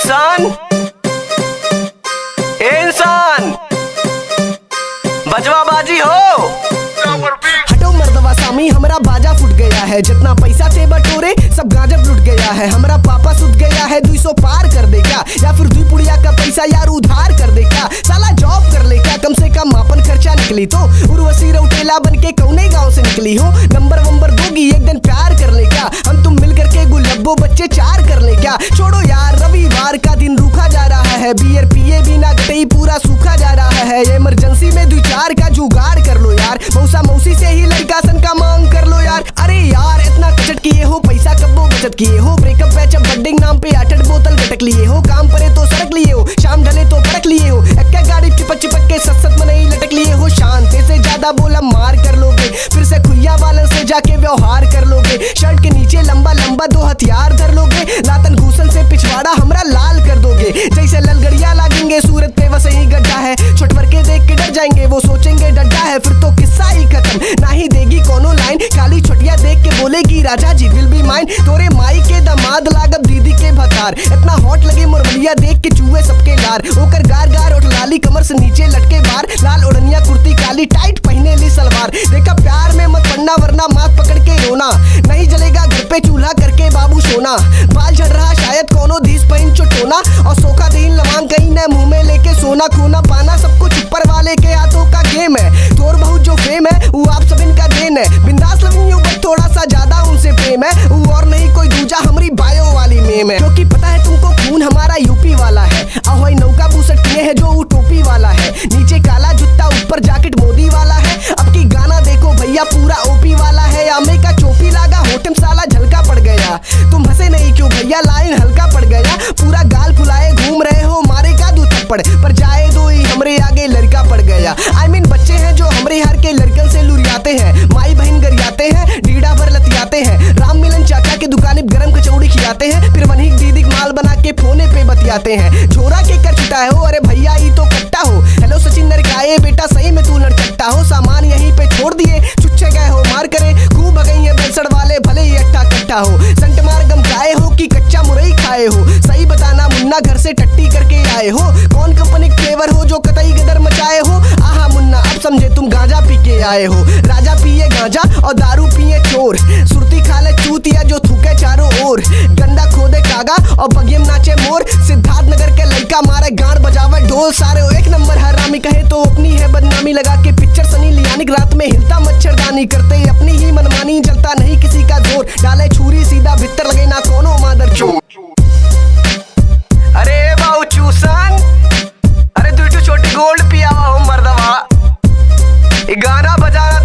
चूसान, ए इंसान, बजवाबाजी हो। हटो मर्दवा सामी, हमरा बाजा फुट गया है। जितना पैसा थे बटोरे सब गाजब लुट गया है। हमरा पापा सुत गया है, 200 पार कर दे क्या? या फिर 2 पुड़िया का पैसा यार उधार कर दे क्या? साला जॉब कर ले क्या? कम से कम मापन खर्चा निकली तो। उर्वशी रौटेला बन के कौने गाँव से निकली हो? नंबर वंबर दोगी एक दिन प्यार कर ले क्या? हम तुम मिल करके गुल्लब्बो बच्चे 4 कर ले क्या? छोड़ो यार, रविवार का दिन रूखा जा रहा है। बियर पिए बिना गटई पूरा सूखा जा रहा है। इमरजेंसी में 2-4 का जुगाड़ कर लो यार। मौसा मौसी से ही लड़का सन का मांग कर लो यार। अरे यार इतना कचट किए हो, पैसा कब्बो बचत किए हो। ब्रेकअप पैचअप बड्डिंग नाम पे 8 बोतल गटक लिए हो। काम परे तो सड़क लिए हो, शाम ढले तो परख लिए हो। एक गाड़ी चिपक चिपक के सत में नहीं लटक लिए हो। शांति से ज्यादा बोला मार कर लोगे, फिर से खुइया वालन से जाके व्यवहार कर लोगे। शर्ट के नीचे लंबा लंबा 2 हथियार धर लोगे। लातन घूसन से पिछवाड़ा हमरा लाल कर दोगे। जैसे ललगड़िया लागेंगे सूरत पे वैसे ही गड्ढा है। छोटवर के देख के डर जाएंगे, वो सोचेंगे डड्डा है। फिर तो किस्सा ही खत्म, ना ही देगी कोनो लाइन। खाली छोटिया देख के बोलेगी राजा जी विल बी माइन। तोरे माई के दामाद लागब दीदी के भतार। इतना हॉट लगे मुरबलिया देख के चूहे सबके लार। ओकर गार गार उठ लाली कमर से नीचे लटके बार। लाल ओढ़निया कुर्ती काली टाइट पहने ली सलवार। देखा प्यार में मत पड़ना वरना माथ पकड़ के रोना। नहीं जलेगा घर पे चूल्हा करके बाबू सोना। बाल झड़ रहा शायद कोनो धीस पहन चुटोना। और सोखा दीन लवांग कहीं न मुंह में लेके सोना। खोना पाना सब कुछ ऊपर वाले के हाथों का गेम है। थोड़ बहुत जो फेम है वो आप सब इनका देन है। बिंदास लविंग यू बट थोड़ा सा ज्यादा उनसे प्रेम है। वो और नहीं कोई दूजा हमारी बायो वाली मेम है। क्योंकि पता है तुमको खून हमारा यूपी वाला है। अहोई नौका बूसट किए है जो वो टोपी वाला है। नीचे काला जूता ऊपर जैकेट मोदी वाला है। अब की गाना देखो भैया पूरा ओपी वाला है। आमे का चोपी लागा होटम साला झलका पड़ गया। तुम हंसे नहीं क्यों भैया, लाइन हल्का पड़ गया। पूरा गाल फुलाए घूम रहे हो, मारे का 2 थप्पड़ पर जाए दो ही हमरे आगे लड़का पड़ गया। I mean बच्चे हैं जो हमरे हर के लड़कन से लुरियाते हैं। माई बहन गरियाते हैं, डीडा भर लतियाते हैं। राम मिलन चाचा की दुकान पे गरम कचौड़ी खिलाते हैं। फिर वही दीदी माल बना के फोने पे बतियाते हैं। झोरा के कर छुटा हो, अरे भैया ये तो कट्टा हो। हेलो सचिन नरकाए बेटा सही में तू लड़चट्टा हो। सामान यहीं पे छोड़ दिए चुच्चे गए हो मार करे। खूब भगई है बेलसड़ वाले भले ही अट्टा कट्टा हो। संट मार गम खाए हो कि कच्चा मुरई खाए हो? सही बताना मुन्ना घर से टट्टी करके आए हो? कौन कंपनी फ्लेवर हो जो कतई गदर मचाए हो? आहा मुन्ना अब समझे तुम गांजा पी के आए हो। राजा पिए गांजा और दारू पिए चोर। सुरती खा ले चूतिया जो थूके चारों ओर। गंदा खोदे कागा और बगियम नाचे मोर। सिद्धार्थ नगर के लड़का मारे गांड बजावे ढोल। सारे एक नंबर हरामी कहे तो अपनी है बदनामी। लगा के पिक्चर सनी लियानी रात में हिलता मच्छरदानी। करते अपनी ही मनमानी, चलता नहीं किसी का जोर। डाले छुरी सीधा भीतर लगे ना कोनो मादर चोर। अरे बाऊ चूसान, अरे 2 छोटी गोल्ड पिया हो मर्दवा। गाना बजाना